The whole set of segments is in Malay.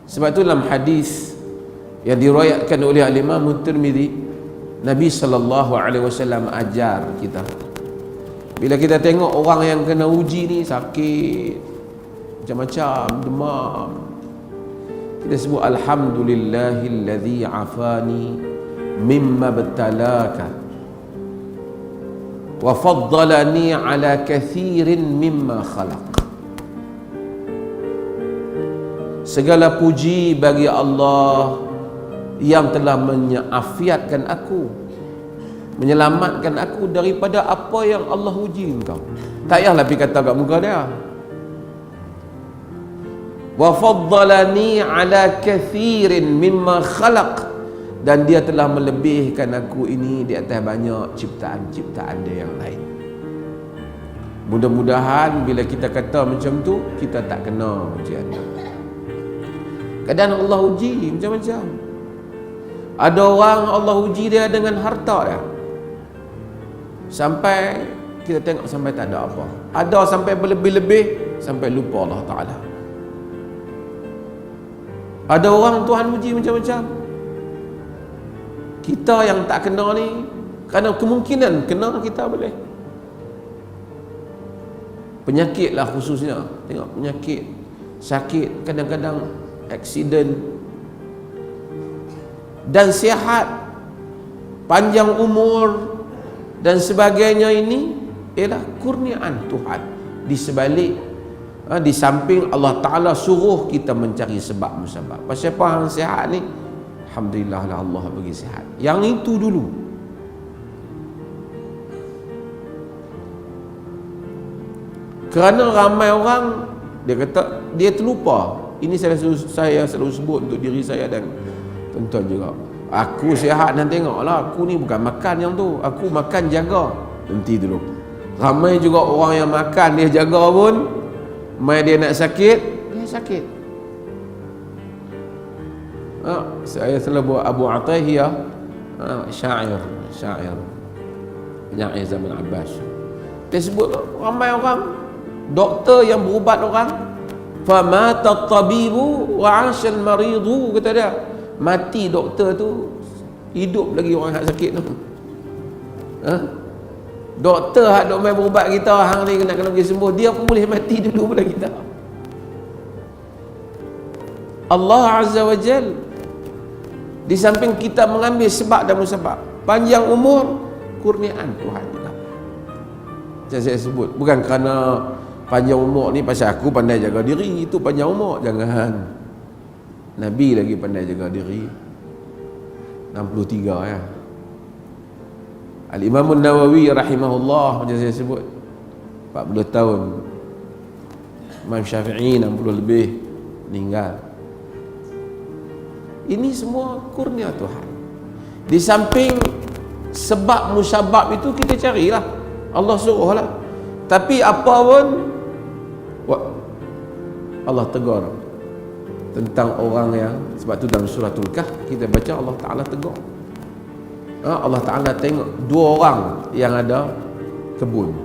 Sebab itu dalam hadis yang diriwayatkan oleh Al-Imam Tirmizi, Nabi SAW ajar kita, bila kita tengok orang yang kena uji ni, sakit macam-macam, demam, kita sebut alhamdulillahillazi afani mimma btalaka wa faddalani ala kathirin mimma khalaq. Segala puji bagi Allah yang telah menyafiatkan aku, menyelamatkan aku daripada apa yang Allah uji engkau. Tak payahlah pergi kata kat muka dia. Wa faddalani ala kathirin mimma khalaq, dan dia telah melebihkan aku ini di atas banyak ciptaan-ciptaan dia yang lain. Mudah-mudahan bila kita kata macam tu, kita tak kena ujian. Kadang Allah uji macam-macam. Ada orang Allah uji dia dengan harta dia, sampai kita tengok sampai tak ada apa. Ada sampai berlebih-lebih, sampai lupa Allah Ta'ala. Ada orang Tuhan uji macam-macam. Kita yang tak kena ni, kerana kemungkinan kena kita boleh. Penyakit lah khususnya. Tengok penyakit, sakit, kadang-kadang aksiden, dan sihat, panjang umur dan sebagainya, ini ialah kurniaan Tuhan. Di sebalik, di samping Allah Ta'ala suruh kita mencari sebab musabab. Pasal apa yang sihat ni? Alhamdulillah lah Allah bagi sihat. Yang itu dulu. Kerana ramai orang, dia kata, dia terlupa. Ini saya selalu sebut untuk diri saya dan tuan-tuan juga. Aku sihat dan tengoklah, aku ni bukan makan yang tu, aku makan jaga. Nanti dulu. Ramai juga orang yang makan dia jaga pun, mai dia nak sakit, dia sakit. Saya selalu buat Abu Atahiyah, syair penyair zaman Abbas. Dia sebut ramai orang, doktor yang berubat orang, famata tabibu wa 'ashal maridu, kata dia. Mati doktor tu, hidup lagi orang yang sakit tu. Doktor hak dok mai berubat kita, hang ni kena pergi sembuh, dia pun boleh mati dulu pada kita. Allah Azza wa Jal, di samping kita mengambil sebab dan musabab, panjang umur, kurniaan Tuhan juga. Macam saya sebut, bukan kerana panjang umur ni pasal aku pandai jaga diri, itu panjang umur. Jangan. Nabi lagi pandai jaga diri, 63 ya. Al-Imam Nawawi rahimahullah, macam saya sebut, 40 tahun. Imam Syafi'i 60 lebih meninggal. Ini semua kurnia Tuhan. Di samping sebab musabab itu kita carilah, Allah suruhlah. Tapi apa pun Allah tegur tentang orang yang, sebab tu dalam suratul Kahf kita baca Allah Ta'ala tegur. Allah Ta'ala tengok dua orang yang ada kebun.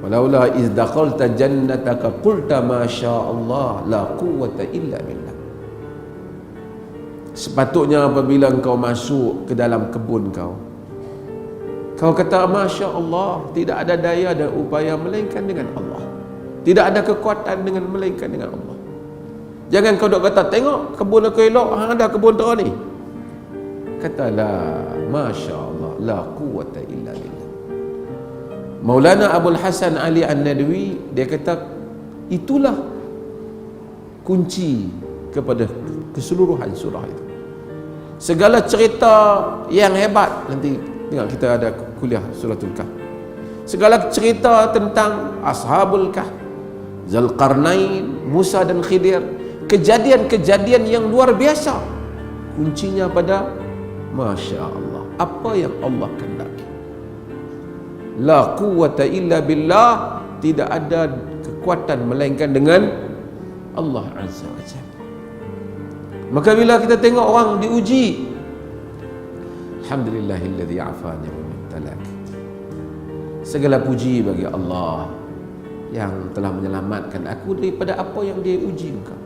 Walaula iz dakhalta jannataka qulta ma syaa Allah la quwwata illa billah. Sepatutnya apabila engkau masuk ke dalam kebun kau kata masya Allah, tidak ada daya dan upaya melainkan dengan Allah, tidak ada kekuatan dengan melainkan dengan Allah. Jangan kau dok kata, tengok kebun aku elok, hang ada kebun teruk ni. Katalah masya Allah, la quwwata illa billah. Maulana Abul Hasan Ali An-Nadwi, dia kata itulah kunci kepada keseluruhan surah itu. Segala cerita yang hebat, nanti tengok kita ada kuliah suratul Kahf, segala cerita tentang Ashabul Kahf, Zulkarnain, Musa dan Khidir, kejadian-kejadian yang luar biasa, kuncinya pada masya Allah, apa yang Allah kehendaki. La quwwata illa billah, tidak ada kekuatan melainkan dengan Allah Azza wa Jalla. Maka bila kita tengok orang diuji, alhamdulillahilladzi afani wa mubtalak, segala puji bagi Allah yang telah menyelamatkan aku daripada apa yang dia uji engkau.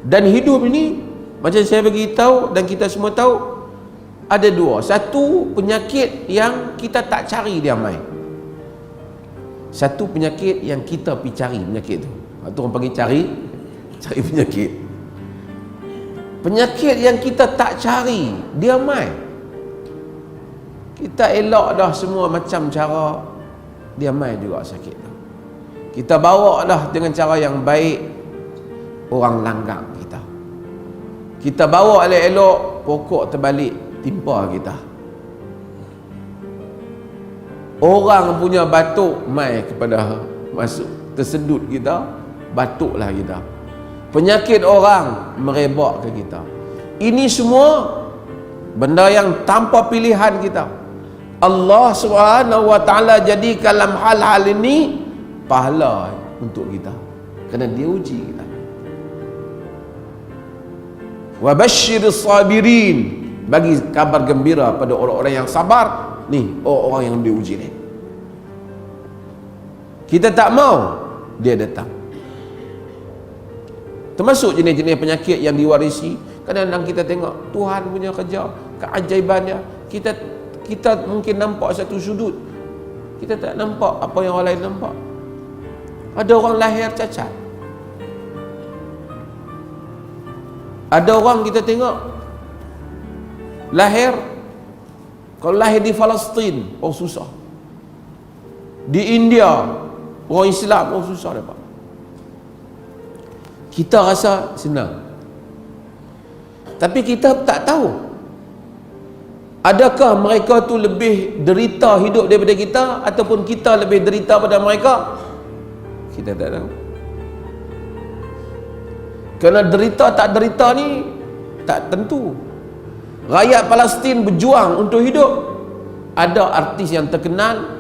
Dan hidup ini macam saya bagi tahu dan kita semua tahu, ada dua. Satu penyakit yang kita tak cari dia mai. Satu penyakit yang kita pergi cari penyakit tu. Waktu orang panggil cari penyakit. Penyakit yang kita tak cari dia mai. Kita elak dah semua macam cara, dia mai juga sakit tu. Kita bawa dah dengan cara yang baik, orang langgar kita. Kita bawa elok-elok, pokok terbalik timpa kita. Orang punya batuk mai kepada masuk tersedut kita, batuklah kita. Penyakit orang merebak ke kita. Ini semua benda yang tanpa pilihan kita. Allah Subhanahu wa taala jadikan dalam hal-hal ini pahala untuk kita, kerana dia uji kita. Wa basyyiris sabirin, bagi kabar gembira pada orang-orang yang sabar. Ni orang-orang yang diuji ni. Kita tak mau, dia datang. Termasuk jenis-jenis penyakit yang diwarisi. Kadang-kadang kita tengok Tuhan punya kerja, keajaibannya. Kita mungkin nampak satu sudut, kita tak nampak apa yang orang lain nampak. Ada orang lahir cacat. Ada orang kita tengok lahir, kalau lahir di Palestin, orang susah. Di India, orang Islam, orang susah dapat. Kita rasa senang. Tapi kita tak tahu, adakah mereka tu lebih derita hidup daripada kita, ataupun kita lebih derita pada mereka? Kita tak tahu. Kerana derita tak derita ni tak tentu. Rakyat Palestin berjuang untuk hidup. Ada artis yang terkenal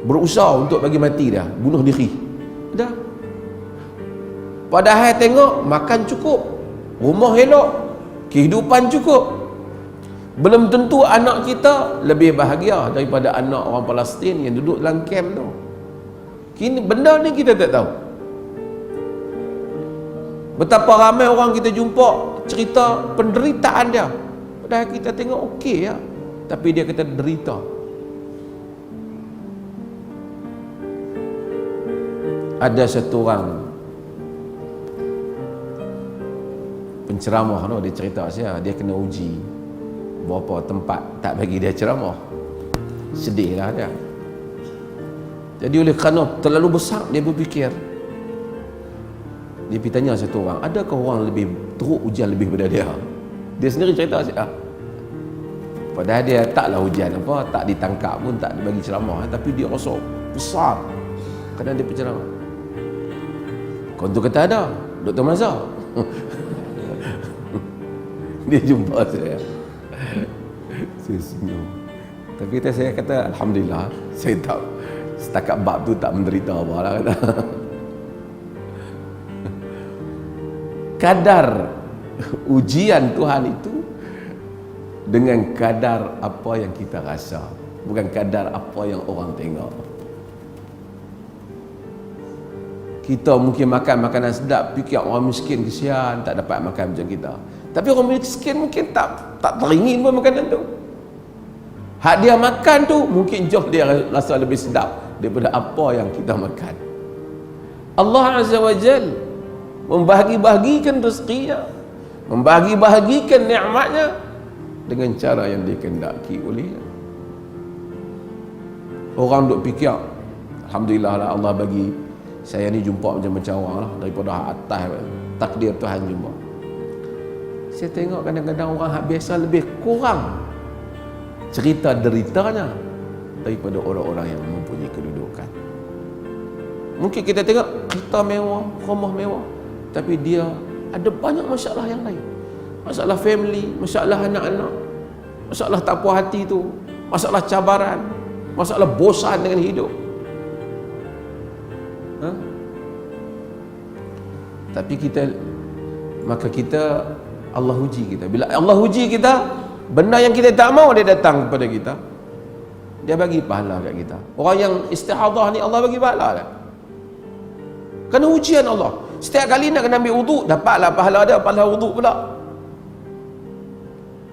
berusaha untuk bagi mati dia, bunuh diri. Ada. Padahal tengok makan cukup, rumah elok, kehidupan cukup. Belum tentu anak kita lebih bahagia daripada anak orang Palestin yang duduk dalam kamp tu. Kini benda ni kita tak tahu. Betapa ramai orang kita jumpa cerita penderitaan dia, padahal kita tengok okey ya, tapi dia kata derita. Ada satu orang penceramah tu, dia cerita saya, dia kena uji beberapa tempat tak bagi dia ceramah. Sedih lah dia. Jadi oleh kerana terlalu besar, dia berfikir, dia pergi tanya satu orang, adakah orang lebih teruk ujian lebih daripada dia? Dia sendiri cerita saya, padahal dia taklah ujian apa, tak ditangkap pun, tak dibagi ceramah, tapi dia rasa besar kerana dia berceramah. Kau tu kata ada Dr. Mazhar. Dia jumpa saya, saya senyum. Tapi saya kata alhamdulillah, saya tak setakat bab tu tak menderita apa lah kata. Kadar ujian Tuhan itu dengan kadar apa yang kita rasa, bukan kadar apa yang orang tengok. Kita mungkin makan makanan sedap, fikir orang miskin kesian tak dapat makan macam kita. Tapi orang miskin mungkin tak teringin pun makanan tu. Hak dia makan tu mungkin jauh dia rasa lebih sedap daripada apa yang kita makan. Allah Azza wa Jal membahagi-bahagikan rezekinya, membahagi-bahagikan nikmatnya dengan cara yang dikehendaki olehnya. Orang duk fikir, alhamdulillah lah Allah bagi saya ni jumpa macam-macam orang lah, daripada atas takdir Tuhan jumpa. Saya tengok kadang-kadang orang hak biasa lebih kurang cerita deritanya daripada orang-orang yang mempunyai kedudukan. Mungkin kita tengok kereta mewah, rumah mewah, tapi dia ada banyak masalah yang lain. Masalah family, masalah anak-anak, masalah tak puas hati tu, masalah cabaran, masalah bosan dengan hidup. Tapi maka kita, Allah uji kita. Bila Allah uji kita, benda yang kita tak mau dia datang kepada kita, dia bagi pahala kat kita. Orang yang istihadah ni Allah bagi pahala dah. Kerana ujian Allah. Setiap kali nak kena ambil wuduk, dapatlah pahala dia, pahala wuduk pula.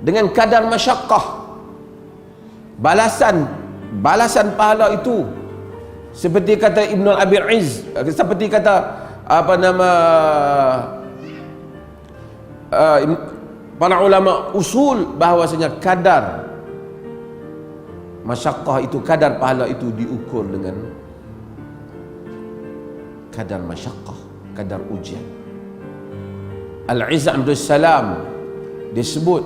Dengan kadar masyaqqah. Balasan pahala itu seperti kata Ibn Abi Izz, seperti kata apa nama para ulama usul, bahawasanya kadar masyaqqah itu, kadar pahala itu diukur dengan kadar masyaqqah, kadar ujian. Al-Izz Abdul Salam disebut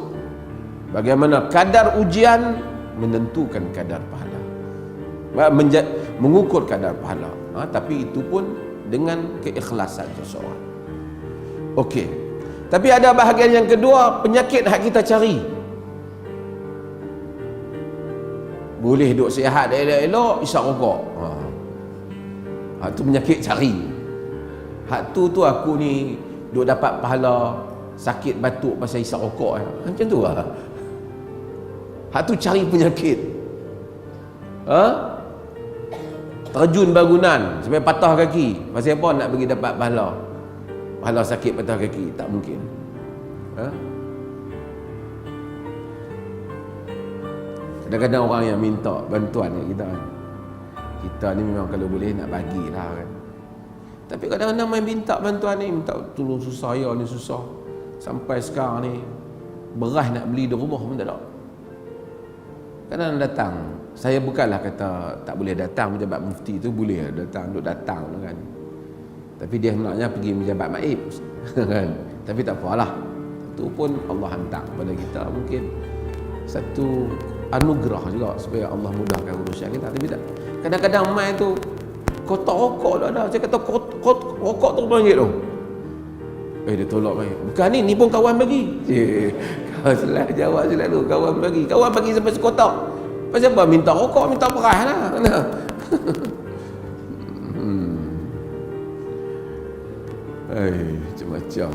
bagaimana kadar ujian menentukan kadar pahala, mengukur kadar pahala. Tapi itu pun dengan keikhlasan seseorang. Okey. Tapi ada bahagian yang kedua, penyakit hak kita cari. Boleh duk sihat elok-elok, isap rokok. Tu penyakit cari. Hak tu aku ni duk dapat pahala sakit batuk pasal isap rokok. Macam tu lah. Hak tu cari penyakit. Terjun bangunan sampai patah kaki. Pasal apa nak bagi dapat pahala? Pahala sakit patah kaki, tak mungkin. Kadang-kadang orang yang minta bantuan kat kita ni memang kalau boleh nak bagilah kan. Tapi kadang-kadang main minta bantuan ni, minta tolong susah, ya ni susah. Sampai sekarang ni beras nak beli di rumah pun tak ada. Kadang datang, saya bukanlah kata tak boleh datang, pejabat mufti tu boleh datang kan. Tapi dia hendaknya pergi menjabat maib kan. Tapi tak apalah. Itu pun Allah hantar kepada kita, mungkin satu anugerah juga supaya Allah mudahkan urusan kita. Tapi tak, kadang-kadang mai tu kotak rokok tu ada. Saya kata rokok tu panggil tu. Dia tolak mai. Bukan ni pun kawan bagi. Kau salah jawab selalu, kawan bagi. Kawan bagi sampai sekotak. Pasal apa? Minta rokok, minta beras lah. Macam-macam.